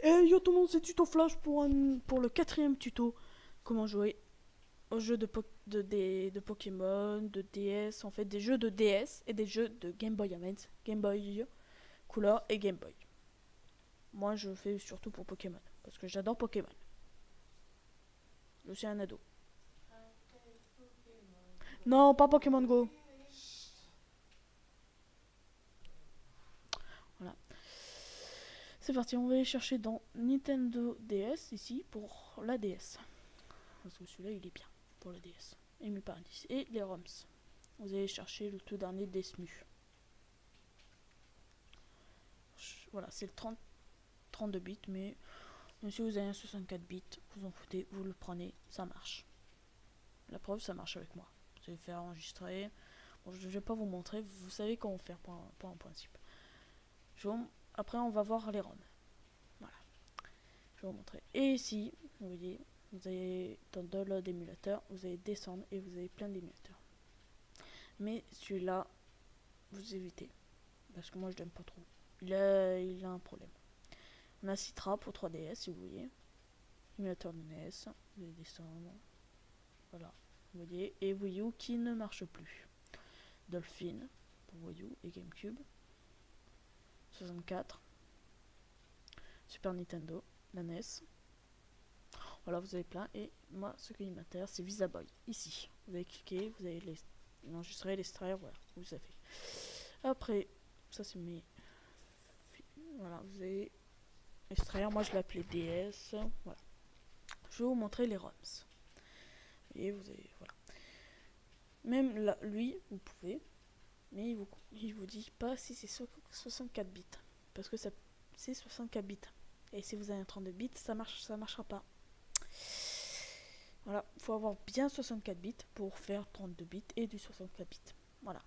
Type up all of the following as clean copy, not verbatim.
Et yo tout le monde, c'est Tuto Flash pour le 4e tuto. Comment jouer aux jeux de Pokémon, de DS, en fait des jeux de DS et des jeux de Game Boy Advance, Game Boy Color et Game Boy. Moi je fais surtout pour Pokémon, parce que j'adore Pokémon. Je suis un ado. Non, pas Pokémon Go. Voilà. C'est parti, on va aller chercher dans Nintendo DS ici pour la DS. Parce que celui-là il est bien pour la DS. Emu Paradis. Et les ROMs. Vous allez chercher le tout dernier Desmu. Voilà, c'est le 32 bits, mais même si vous avez un 64 bits, vous en foutez, vous le prenez, ça marche. La preuve, ça marche avec moi. Vous allez faire enregistrer. Bon, je vais pas vous montrer, vous savez comment faire pour un principe. Après, on va voir les ROMs. Voilà. Je vais vous montrer. Et ici, vous voyez, vous avez dans Download émulateur, vous allez descendre et vous avez plein d'émulateurs. Mais celui-là, vous évitez. Parce que moi, je l'aime pas trop. Il a un problème. On a Citra pour 3DS, si vous voyez. Émulateur de NES. Vous allez descendre. Voilà. Vous voyez. Et Wii U qui ne marche plus. Dolphin pour Wii U et GameCube. 64. Super Nintendo. La NES. Voilà, vous avez plein. Et moi, ce qui m'intéresse, c'est VisaBoy. Ici. Vous allez cliquer, vous allez l'enregistrer, l'extraire. Voilà, vous savez. Après, ça c'est mes... Voilà, vous allez extraire. Moi, je l'appelais DS. Voilà. Je vais vous montrer les ROMs. Et vous avez... Voilà. Même là, lui, vous pouvez. Mais il vous dit pas si c'est 64 bits. Parce que c'est 64 bits. Et si vous avez un 32 bits, ça marchera pas. Voilà, il faut avoir bien 64 bits pour faire 32 bits et du 64 bits. Voilà.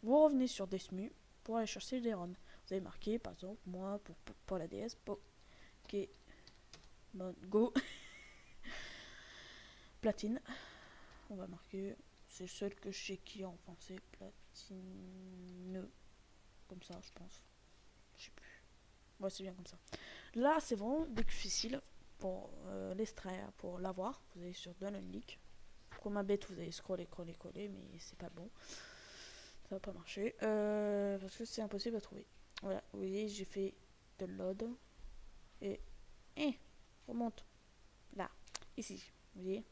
Vous revenez sur Desmu pour aller chercher des ROMs. Vous avez marqué, par exemple, moi, pour la DS, Pokémon Go Platine. On va marquer, c'est le seul que je sais qui en français, Platine. Comme ça, je pense. Je sais plus. Ouais, c'est bien comme ça. Là, c'est vraiment difficile pour l'extraire, pour l'avoir. Vous allez sur Download Link. Comme un bête, vous allez scroller, mais c'est pas bon. Ça va pas marcher. Parce que c'est impossible à trouver. Voilà, vous voyez, j'ai fait download. Et. Remonte. Là. Ici. Vous voyez.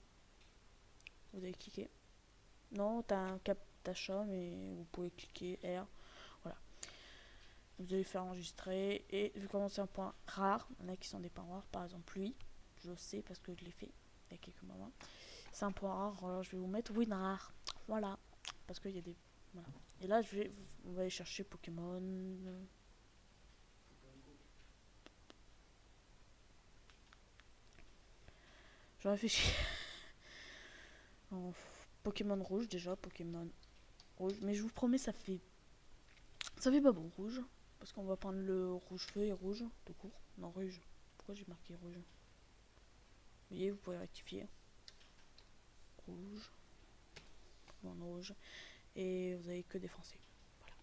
Vous allez cliquer. Non, t'as un cap d'achat, mais vous pouvez cliquer R. Voilà. Vous allez faire enregistrer. Et vu comment c'est un point rare, il y en a qui sont des points rares. Par exemple, lui. Je sais parce que je l'ai fait il y a quelques moments. C'est un point rare. Alors, je vais vous mettre WinRAR. Voilà. Parce qu'il y a des. Voilà. Et là, on va aller chercher Pokémon. Je réfléchis. Pokémon rouge déjà, Pokémon rouge. Mais je vous promets, ça fait pas bon rouge. Parce qu'on va prendre le rouge feu et rouge, tout court. Non, rouge. Pourquoi j'ai marqué rouge? Vous voyez, vous pouvez rectifier. Rouge. Pokémon rouge. Et vous avez que des français. Voilà.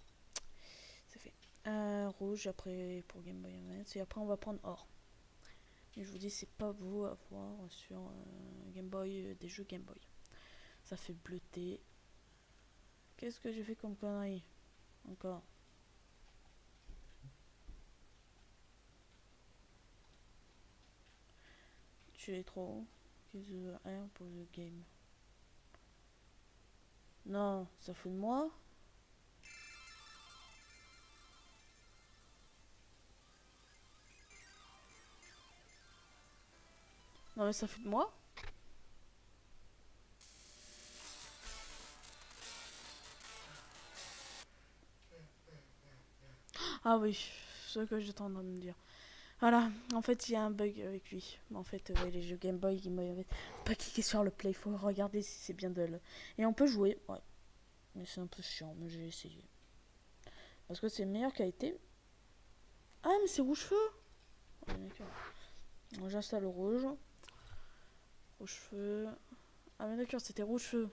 C'est fait. Rouge après pour Game Boy Advance. Et après, on va prendre or. Et je vous dis, c'est pas beau à voir sur Game Boy, des jeux Game Boy. Ça fait bleuter. Qu'est-ce que j'ai fait comme connerie? Encore. Tu es trop. Use R pour le game. Non, ça fout de moi. Non mais ça fout de moi. Ah oui, ce que j'étais en train de me dire. Voilà, en fait il y a un bug avec lui. En fait, les jeux Game Boy, pas cliquer sur le play, faut regarder si c'est bien de le... Et on peut jouer, ouais. Mais c'est un peu chiant, mais j'ai essayé. Parce que c'est meilleure qualité. Ah mais c'est rouge feu. Oh, d'accord. J'installe le rouge. Rouge feu. Ah mais d'accord, c'était rouge feu.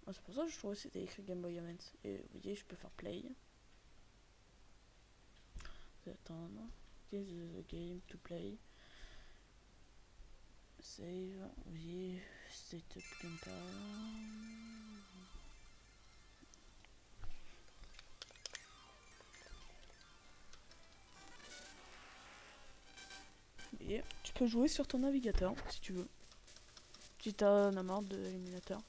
Ah, c'est pour ça que je trouvais que c'était écrit Game Boy Advance. Et vous voyez, je peux faire play. Attendre. This is a game to play. Save, oui, setup gameplay. Et tu peux jouer sur ton navigateur si tu veux. Si t'as marre de l'émulateur.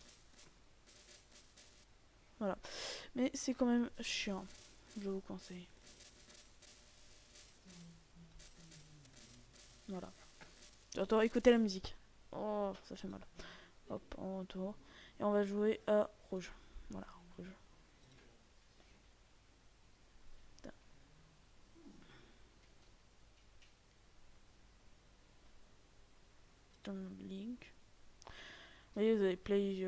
Voilà. Mais c'est quand même chiant. Je vous conseille. Voilà. J'entends écouter la musique. Oh, ça fait mal. Hop, on retourne. Et on va jouer à rouge. Voilà, rouge. Link. Vous voyez, vous avez play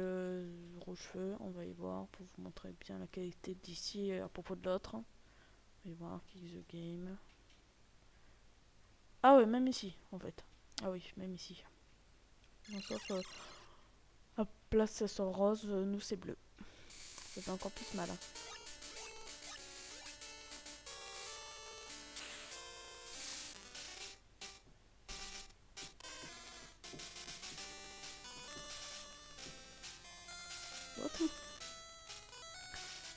rouge feu. On va y voir pour vous montrer bien la qualité d'ici à propos de l'autre. On va y voir Kick the Game. Ah ouais, même ici en fait. Ah oui, même ici. Donc, sauf à place ça sort rose, nous c'est bleu. Ça fait encore plus mal. Hein.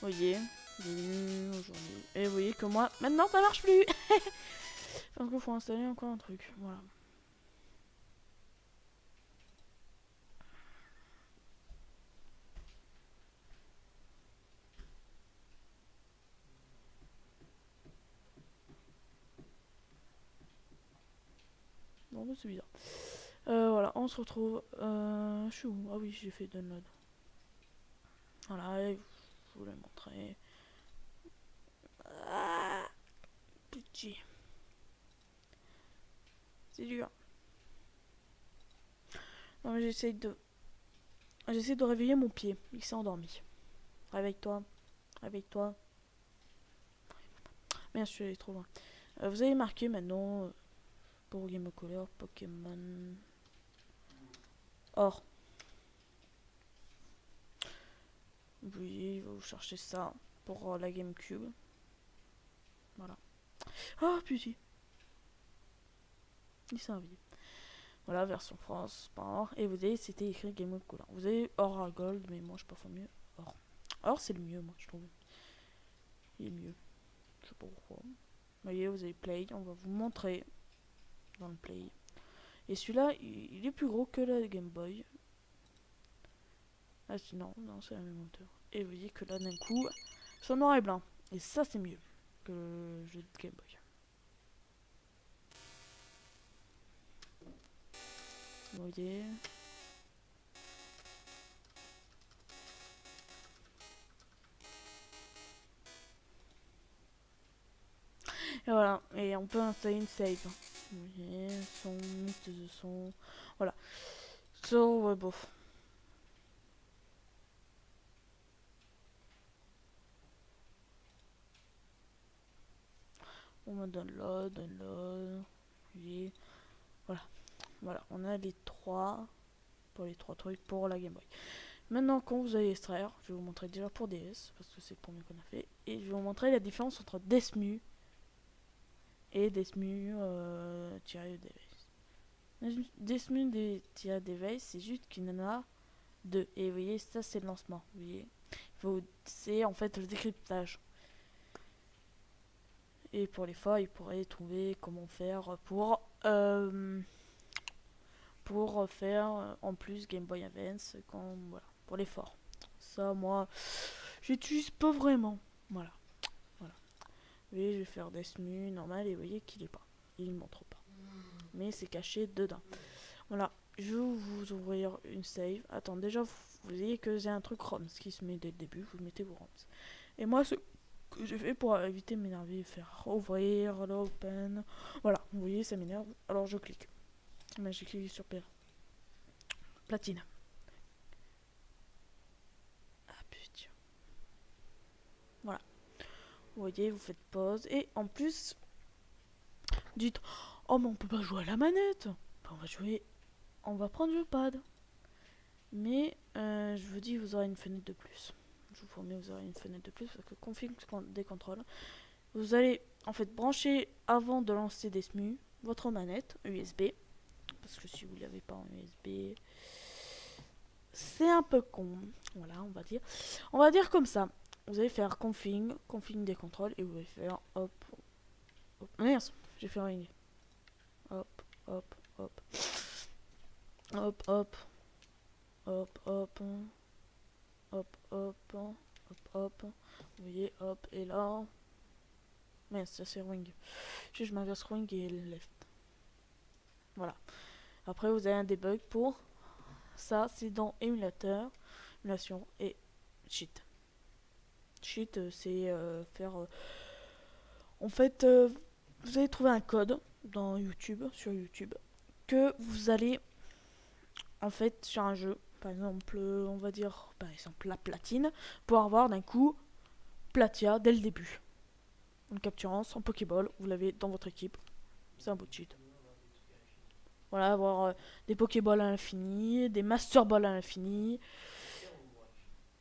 Vous voyez, aujourd'hui. Et vous voyez que moi, maintenant ça marche plus. Parce qu'il faut installer encore un truc. Voilà. Bon, bah, c'est bizarre. Voilà, on se retrouve. Je suis où? Ah oui, j'ai fait download. Voilà, et je vous l'ai montré. Ah, petit. C'est dur. Non, mais j'essaie de réveiller mon pied. Il s'est endormi. Réveille-toi. Réveille-toi. Merde, je suis allé trop loin. Vous avez marqué maintenant pour Game of Color Pokémon Or. Oui, vous cherchez ça pour la GameCube. Voilà. Oh, putain. Il s'est envie. Voilà, version France, pas Or. Et vous avez, c'était écrit Game of Color. Vous avez Or à Gold, mais moi je préfère mieux Or. Or, c'est le mieux, moi je trouve. Il est mieux. Je sais pas pourquoi. Vous voyez, vous avez Play. On va vous montrer dans le Play. Et celui-là, il est plus gros que la Game Boy. Ah, non, c'est la même hauteur. Et vous voyez que là, d'un coup, c'est en noir et blanc. Et ça, c'est mieux que le jeu de Game Boy. Vous voyez. Et voilà. Et on peut installer une save. Vous voyez, son, mix de son. Voilà. So, ouais, bof. On va download. Vous voyez. Voilà. Voilà. On a les trois. Pour les trois trucs pour la Game Boy. Maintenant, quand vous allez extraire, je vais vous montrer déjà pour DS, parce que c'est le premier qu'on a fait, et je vais vous montrer la différence entre Desmu et Desmu-Device. Desmu-Device, c'est juste qu'il y en a deux. Et vous voyez, ça c'est le lancement. Vous voyez, c'est en fait le décryptage. Et pour les fois, il pourrait trouver comment faire pour faire en plus Game Boy Advance voilà, pour les forts. Ça, moi, j'utilise pas vraiment. Voilà. Oui, je vais faire Desmu normal et vous voyez qu'il est pas. Il ne montre pas. Mais c'est caché dedans. Voilà. Je vais vous ouvrir une save. Attends, déjà, vous voyez que j'ai un truc ROMs qui se met dès le début. Vous mettez vos ROMs. Et moi, ce que j'ai fait pour éviter de m'énerver, faire ouvrir, l'open. Voilà, vous voyez, ça m'énerve. Alors je clique. Mais j'ai cliqué sur platine. Ah putain. Voilà. Vous voyez, vous faites pause. Et en plus, dites, oh mais on peut pas jouer à la manette. On va prendre le pad. Mais je vous dis, vous aurez une fenêtre de plus. Je vous promets, vous aurez une fenêtre de plus parce que config des contrôles. Vous allez en fait, branchez avant de lancer des SMU votre manette USB. Parce que si vous ne l'avez pas en USB, c'est un peu con. Voilà, on va dire. On va dire comme ça. Vous allez faire config des contrôles et vous allez faire hop, hop. Merde, j'ai fait rien. Hop, hop, hop. Hop, hop. Hop, hop. Hop, hop. Hop, hop. Vous voyez, hop, et là. Merde, ça c'est wing. Je m'inverse wing et left. Voilà. Après, vous avez un debug pour ça. C'est dans émulateur, émulation et cheat. Cheat, c'est faire. En fait, vous allez trouver un code dans YouTube, sur YouTube, que vous allez en fait sur un jeu, par exemple, on va dire par exemple la platine, pour avoir d'un coup Platia dès le début. En capturant son Pokéball, vous l'avez dans votre équipe. C'est un beau cheat. Voilà, avoir des Pokéballs à l'infini, des Master Balls à l'infini,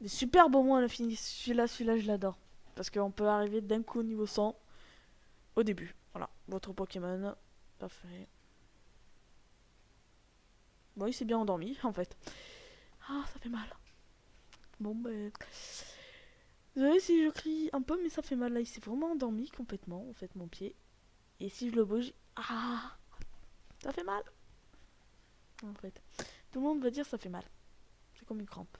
des Super Bonbons à l'infini. Celui-là, je l'adore. Parce qu'on peut arriver d'un coup au niveau 100 au début. Voilà, votre Pokémon. Parfait. Bon, il s'est bien endormi, en fait. Ah, ça fait mal. Bon, ben... Désolé si je crie un peu, mais ça fait mal. Là, il s'est vraiment endormi complètement, en fait, mon pied. Et si je le bouge... Ah, ça fait mal. En fait, tout le monde va dire ça fait mal. C'est comme une crampe.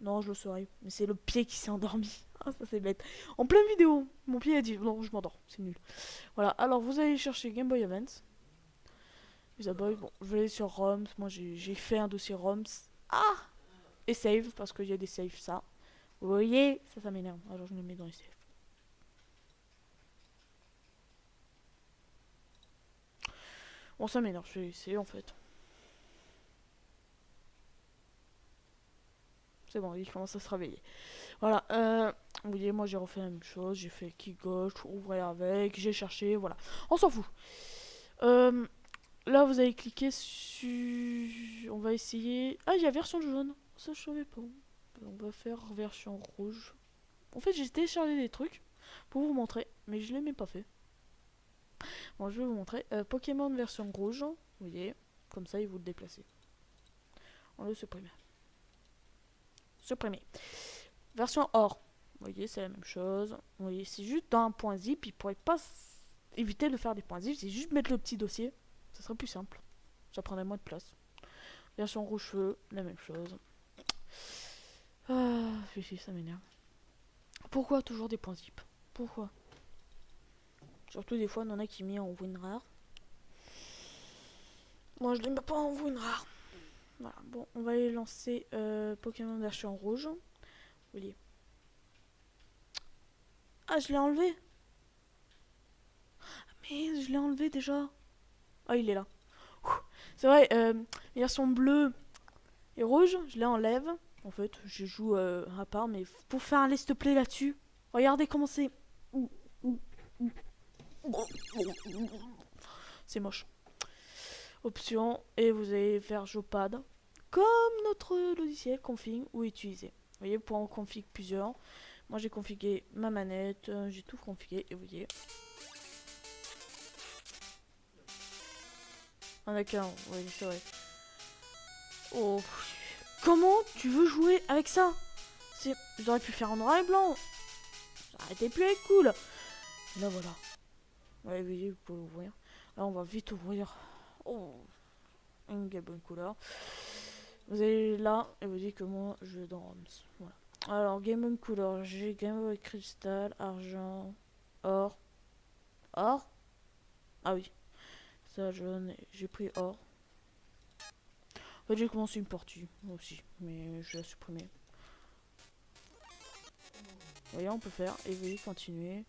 Non, je le saurais. Mais c'est le pied qui s'est endormi. Ah, ça c'est bête. En pleine vidéo, mon pied a dit non, je m'endors. C'est nul. Voilà, alors vous allez chercher Game Boy Advance. Bon, je vais aller sur ROMs. Moi, j'ai fait un dossier ROMs. Ah, et save, parce qu'il y a des saves, ça. Vous voyez, ça m'énerve. Alors, je le mets dans les saves. Bon, ça m'énerve, je vais essayer, en fait. C'est bon, il commence à se réveiller. Voilà, vous voyez, moi, j'ai refait la même chose. J'ai fait clic gauche, ouvrir avec, j'ai cherché, voilà. On s'en fout. Là, vous allez cliquer sur... On va essayer... Ah, il y a version jaune. Ça, je savais pas. On va faire version rouge. En fait, j'ai téléchargé des trucs pour vous montrer, mais je l'ai même pas fait. Bon, je vais vous montrer. Pokémon version rouge. Vous voyez, comme ça, il vous le déplacez. On le supprime. Supprimer. Version or. Vous voyez, c'est la même chose. Vous voyez, c'est juste dans un point zip. Il pourrait pas éviter de faire des points zip. C'est juste mettre le petit dossier. Ça serait plus simple. Ça prendrait moins de place. Version rouge feu, la même chose. Ah, ça m'énerve. Pourquoi toujours des points zip? Pourquoi? Surtout des fois, on en a qui mis en WinRAR. Moi, je les mets pas en WinRAR. Voilà, bon, on va aller lancer Pokémon version rouge. Vous voyez. Ah, je l'ai enlevé. Mais je l'ai enlevé déjà. Ah, il est là. C'est vrai, version bleue et rouge, je les enlève. En fait, je joue à part, mais pour faire un let's play là-dessus, regardez comment c'est. C'est moche. Option, et vous allez faire Jopad. Comme notre logiciel config ou utiliser. Vous voyez, pour en config plusieurs. Moi, j'ai configué ma manette, j'ai tout configué, et vous voyez. Ah d'accord, oui, c'est vrai. Oh, comment tu veux jouer avec ça? J'aurais pu faire en noir et blanc. Arrêtez plus être cool. Et là voilà. Ouais, vous pouvez ouvrir. Là on va vite ouvrir. Oh, une bonne couleur. Vous allez là et vous dites que moi je vais dans ROMs. Voilà. Alors Game Boy Color, j'ai Game Boy Crystal, argent, or. Or? Ah oui. Ça j'ai pris or. En fait j'ai commencé une partie aussi, mais je l'ai supprimé. Vous voyez, on peut faire, et vous voyez, continuer.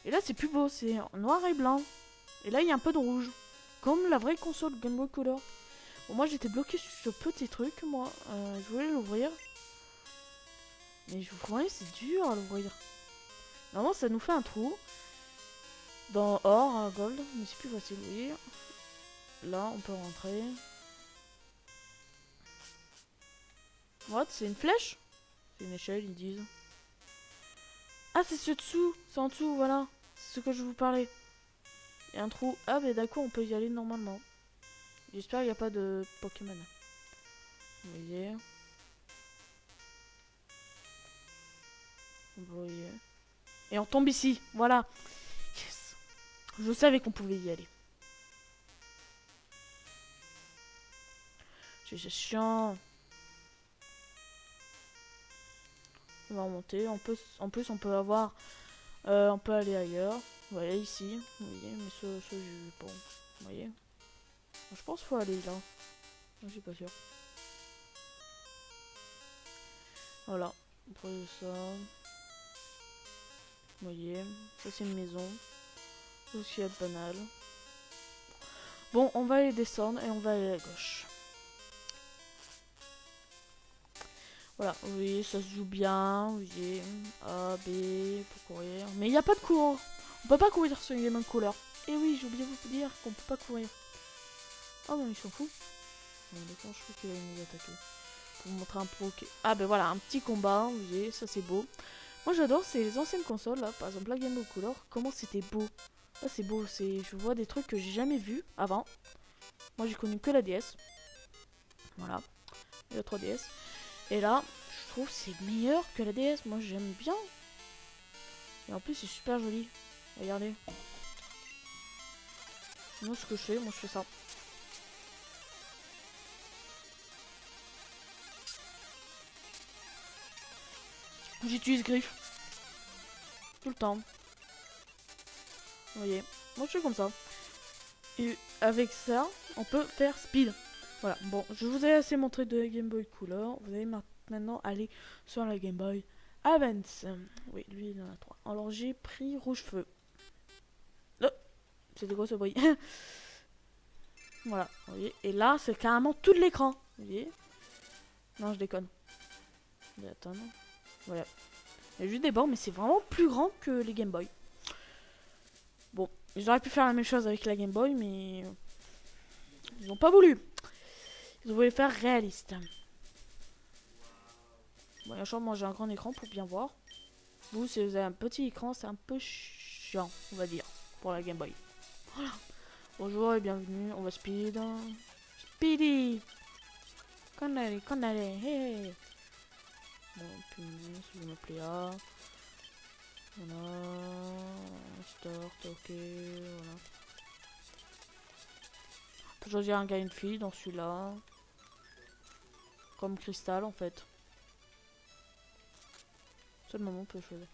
Et là, c'est plus beau, c'est en noir et blanc. Et là, il y a un peu de rouge. Comme la vraie console Game Boy Color. Bon, moi, j'étais bloqué sur ce petit truc, moi. Je voulais l'ouvrir. Mais vous voyez, c'est dur à l'ouvrir. Normalement, ça nous fait un trou. Dans or, hein, gold, mais c'est plus facile d'ouvrir. Là, on peut rentrer. What? C'est une flèche? C'est une échelle, ils disent. Ah, c'est ce dessous. C'est en dessous, voilà. C'est ce que je vous parlais. Il y a un trou. Ah, mais d'accord, on peut y aller normalement. J'espère qu'il n'y a pas de Pokémon. Vous voyez. Vous voyez. Et on tombe ici. Voilà. Yes. Je savais qu'on pouvait y aller. C'est chiant. On va remonter. En plus, on peut avoir... on peut aller ailleurs. Voilà, ici. Vous voyez, mais ce bon. Vous voyez. Je pense qu'il faut aller là. Je suis pas sûr. Voilà. Après ça... Vous voyez. Ça, c'est une maison. Tout ce qui est banal. Bon, on va aller descendre et on va aller à gauche. Voilà, vous voyez, ça se joue bien. Vous voyez, A, B, pour courir. Mais il n'y a pas de cours. On peut pas courir sur les mêmes couleurs. Et oui, j'ai oublié de vous dire qu'on peut pas courir. Ah, mais il s'en fout. Bon, d'accord, je crois qu'il allait nous attaquer. Pour vous montrer un peu. Ah, ben voilà, un petit combat. Vous voyez, ça c'est beau. Moi j'adore, c'est les anciennes consoles là. Par exemple, la Game Boy Color. Comment c'était beau. Là, c'est beau. Je vois des trucs que j'ai jamais vus avant. Moi, j'ai connu que la DS. Voilà. Et la 3DS. Et là, je trouve que c'est meilleur que la DS. Moi, j'aime bien. Et en plus, c'est super joli. Regardez. Moi, ce que je fais, je fais ça. J'utilise griffe. Tout le temps. Vous voyez. Moi, je fais comme ça. Et avec ça, on peut faire speed. Voilà, bon, je vous ai assez montré de Game Boy Color. Vous allez maintenant aller sur la Game Boy Advance. Oui, lui, il en a 3. Alors, j'ai pris rouge feu. Oh, c'était quoi ce bruit? Voilà, vous voyez. Et là, c'est carrément tout l'écran. Vous voyez? Non, je déconne. Je vais attendre. Voilà. Il y a juste des bords, mais c'est vraiment plus grand que les Game Boy. Bon, ils auraient pu faire la même chose avec la Game Boy, mais... ils n'ont pas voulu. Ils voulaient faire réaliste. Bon, bien sûr, moi j'ai un grand écran pour bien voir. Vous, si vous avez un petit écran, c'est un peu chiant, on va dire, pour la Game Boy. Voilà. Bonjour et bienvenue, on va speed. Speedy! Condalé, hey! Bon, puis, si vous m'appelez A. Voilà. Start, ok, voilà. On peut choisir un gars et une fille dans celui-là. Comme Cristal en fait. Seulement on peut choisir.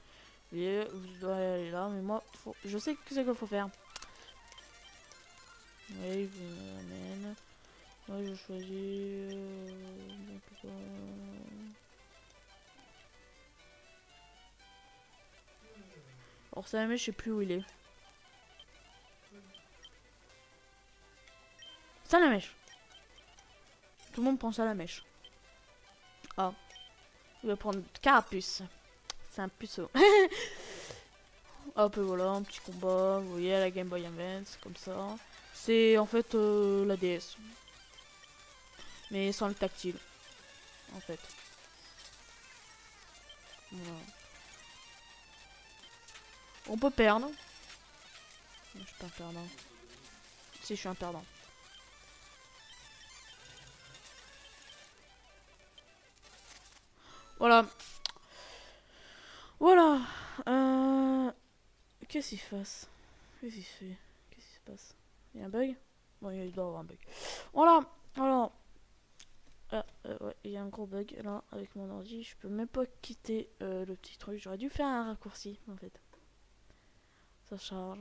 Vous voyez, vous devez aller là, mais moi, je sais que c'est qu'il faut faire. Oui, vous m'amène. Moi, je choisis. Alors, ça mais je sais plus où il est. Ça la mèche. Tout le monde pense à la mèche. Ah. Il va prendre Carapuce. C'est un puceau. Hop, et voilà, un petit combat. Vous voyez, à la Game Boy Advance, comme ça. C'est en fait la DS. Mais sans le tactile. En fait. Voilà. On peut perdre. Je suis pas un perdant. Si, je suis un perdant. Voilà. Voilà. Qu'est-ce qu'il fasse? Qu'est-ce qu'il fait? Qu'est-ce qui se passe? Il y a un bug? Bon, il doit y avoir un bug. Voilà. Alors. Ouais, il y a un gros bug là avec mon ordi. Je peux même pas quitter le petit truc. J'aurais dû faire un raccourci en fait. Ça charge.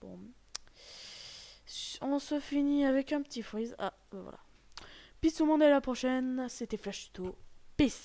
Bon. On se finit avec un petit freeze. Ah, voilà. Peace tout le monde et à la prochaine. C'était Flash Tuto. Peace.